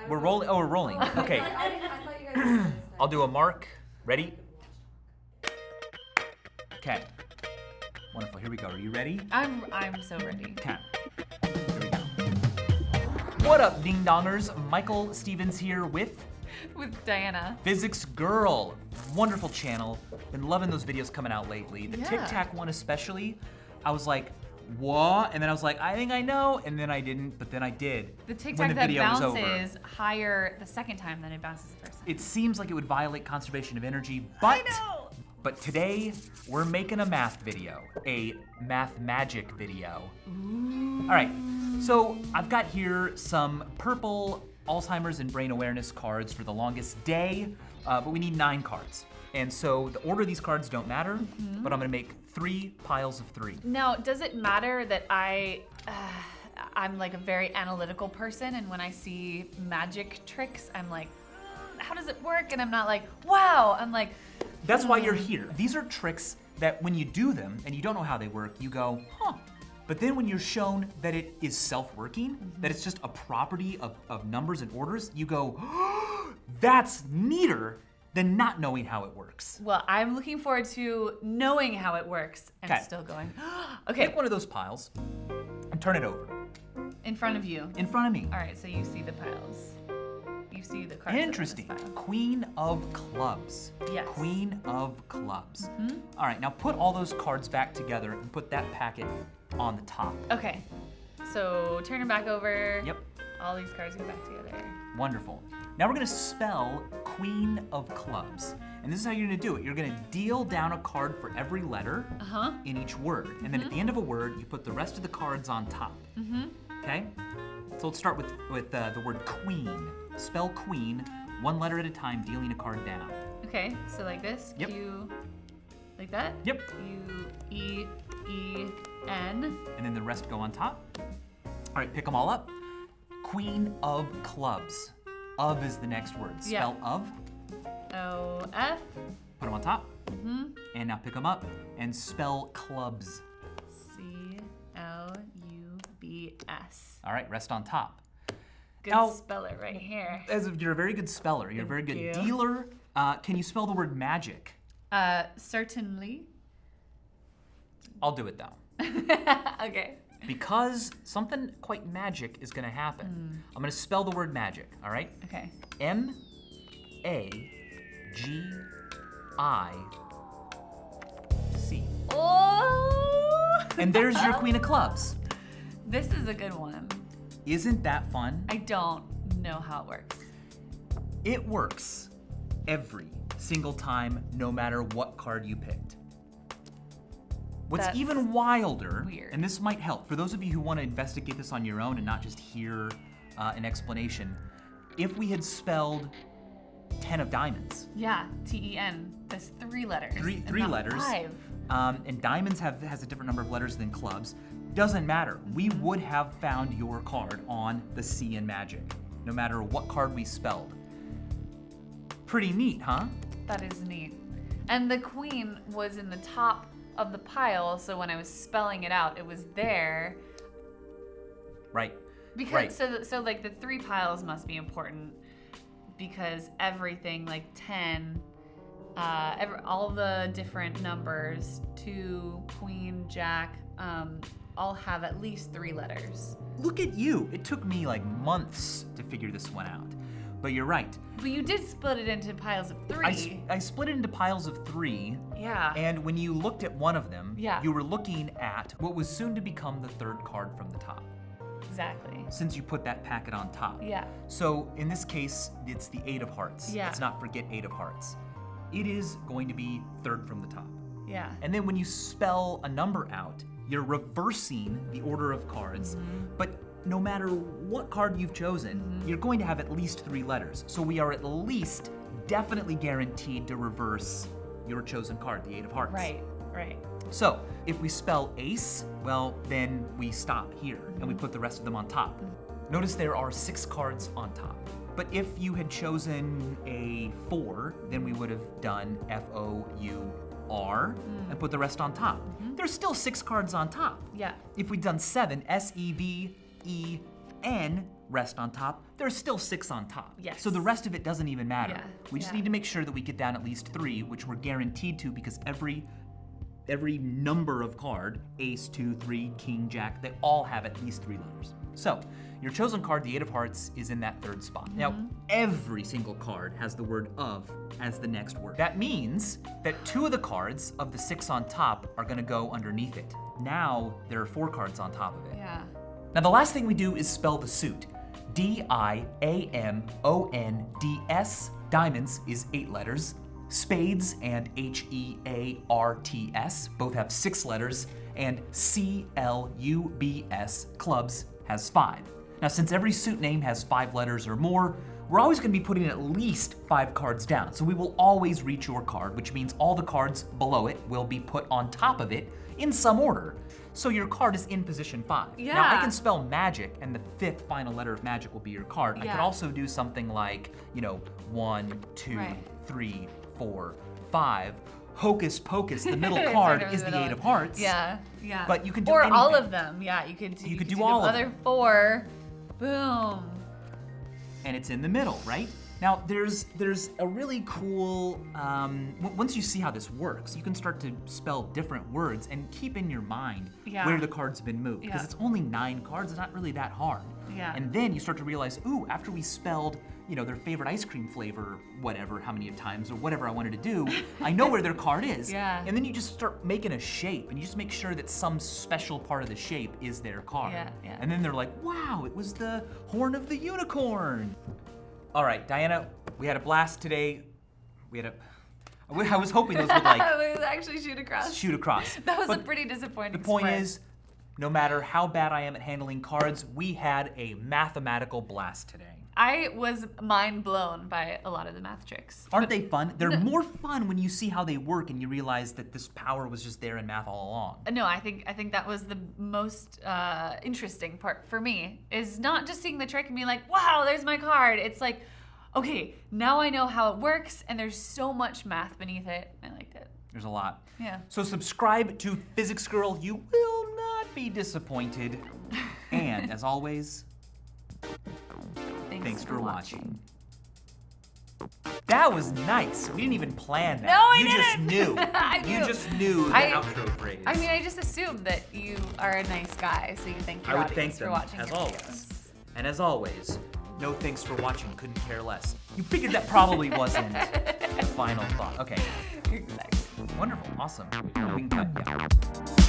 We're rolling. Oh, we're rolling. Okay. I thought you guys were this I'll do a mark. Ready? Okay. Wonderful. Here we go. Are you ready? I'm so ready. Okay. Here we go. What up, ding dongers? Michael Stevens here with Diana. Physics Girl. Wonderful channel. Been loving those videos coming out lately. The Yeah. Tic Tac one especially. I was like, what? And then I was like, I think I know. And then I didn't, but then I did. The Tic when Tac the that video was over. bounces higher the second time than it bounces the first time. It seems like it would violate conservation of energy, but know. But today we're making a math video, a math magic video. Ooh. All right, so I've got here some purple Alzheimer's and brain awareness cards for the longest day, but we need 9 cards. And so the order of these cards don't matter, but I'm gonna make 3 piles of 3. Now, does it matter that I'm like a very analytical person, and when I see magic tricks, I'm like, how does it work? And I'm not like, wow. I'm like, That's why you're here. These are tricks that when you do them and you don't know how they work, you go, huh. But then when you're shown that it is self-working, that it's just a property of numbers and orders, you go, that's neater than not knowing how it works. well, I'm looking forward to knowing how it works and 'Kay. still going, okay, Take one of those piles and turn it over in front of you. in front of me. All right, so you see the piles. You see the cards. in this Interesting. pile. Queen of clubs. Yes. Queen of clubs. All right, now put all those cards back together and put that packet on the top. Okay, so turn it back over. Yep, All these cards go back together. wonderful. Now we're gonna spell Queen of clubs. And this is how you're gonna do it. You're gonna deal down a card for every letter in each word. And then at the end of a word, you put the rest of the cards on top. Okay? So let's start with the word queen. Spell queen, 1 letter at a time, dealing a card down. Okay, so like this. Yep. Q, like that. Yep. U-E-E-N. And then the rest go on top. All right, pick them all up. Queen of clubs. Of is the next word. Spell of. O-F. Put them on top. And now pick them up and spell clubs. C-L-U-B-S. All right, rest on top. Good Now- speller right here. You're a very good speller. You're a very good Thank you. dealer. Can you spell the word magic? Certainly. I'll do it though. Okay. Because something quite magic is gonna happen. I'm gonna spell the word magic, all right? Okay. M-A-G-I-C. Oh! And there's your Queen of Clubs. This is a good one. Isn't that fun? I don't know how it works. It works every single time, no matter what card you picked. What's That's even wilder, weird. and this might help, for those of you who want to investigate this on your own and not just hear an explanation, if we had spelled 10 of diamonds, Yeah, T-E-N. That's 3 letters. Three and not letters. 5. And diamonds has a different number of letters than clubs, doesn't matter. We would have found your card on the C in magic, no matter what card we spelled. Pretty neat, huh? That is neat. And the queen was in the top of the pile, so when I was spelling it out, it was there. Right. Because Right. so like the 3 piles must be important because everything like 10, all the different numbers, 2, queen, jack, all have at least 3 letters. Look at you. It took me like months to figure this one out. But you're right. But you did split it into piles of 3. I split it into piles of 3, Yeah. and when you looked at one of them, Yeah. you were looking at what was soon to become the 3rd card from the top, Exactly. since you put that packet on top. Yeah. So in this case, it's the 8 of hearts. Yeah. Let's not forget 8 of hearts. It is going to be 3rd from the top. Yeah. And then when you spell a number out, you're reversing the order of cards, but no matter what card you've chosen, you're going to have at least 3 letters. So we are at least definitely guaranteed to reverse your chosen card, the 8 of hearts. Right. Right. So if we spell ace, well, then we stop here and we put the rest of them on top. Notice there are 6 cards on top. But if you had chosen a 4, then we would have done F-O-U-R and put the rest on top. There's still 6 cards on top. Yeah. If we'd done 7, S-E-V-E-N, rest on top, there's still 6 on top. Yes. So the rest of it doesn't even matter. Yeah, We just yeah. need to make sure that we get down at least 3, which we're guaranteed to because every number of card, ace, 2, 3, king, jack, they all have at least 3 letters. So your chosen card, the 8 of hearts, is in that 3rd spot. Now, every single card has the word of as the next word. That means that 2 of the cards of the 6 on top are gonna go underneath it. Now, there are 4 cards on top of it. Yeah. Now, the last thing we do is spell the suit. D-I-A-M-O-N-D-S. Diamonds is 8 letters. Spades and H-E-A-R-T-S both have 6 letters. And C-L-U-B-S, clubs, has 5. Now, since every suit name has 5 letters or more, we're always gonna be putting at least 5 cards down. So we will always reach your card, which means all the cards below it will be put on top of it in some order. So your card is in position 5. Now, I Yeah. can spell magic, and the 5th final letter of magic will be your card. I could Yeah. also do something like, 1, 2, Right. 3, 4, 5. Hocus pocus, the middle It's card right over is the the middle. 8 of hearts. Yeah, yeah. But you can do or all anything. of them. Yeah, you could. You could do the all of other them. 4. Boom. And it's in the middle, right? Now, there's a really cool, once you see how this works, you can start to spell different words and keep in your mind Yeah. where the card's been moved. Because Yeah. it's only 9 cards, it's not really that hard. Yeah. And then you start to realize, ooh, after we spelled, their favorite ice cream flavor, whatever, how many times, or whatever I wanted to do, I know where their card is. Yeah. And then you just start making a shape, and you just make sure that some special part of the shape is their card. Yeah, yeah. And then they're like, wow, it was the horn of the unicorn. All right, Diana, we had a blast today. I was hoping those would It was actually shoot across. shoot across. That was a But pretty disappointing. the point sprint. is, no matter how bad I am at handling cards, we had a mathematical blast today. I was mind blown by a lot of the math tricks. Aren't they fun? They're more fun when you see how they work and you realize that this power was just there in math all along. No, I think that was the most interesting part for me, is not just seeing the trick and being like, wow, there's my card. It's like, okay, now I know how it works, and there's so much math beneath it. I liked it. There's a lot. Yeah. So subscribe to Physics Girl. You will not be disappointed. And as always, thanks for watching. That was nice. We didn't even plan that. No, I you just didn't. knew. I You knew. just knew the outro phrase. I mean, I just assumed that you are a nice guy, so you thank your I would audience thank them, for watching as your always. videos. And as always, no thanks for watching. Couldn't care less. You figured that probably wasn't the final thought. Okay. Exactly. Wonderful. Awesome. We can cut. Yeah.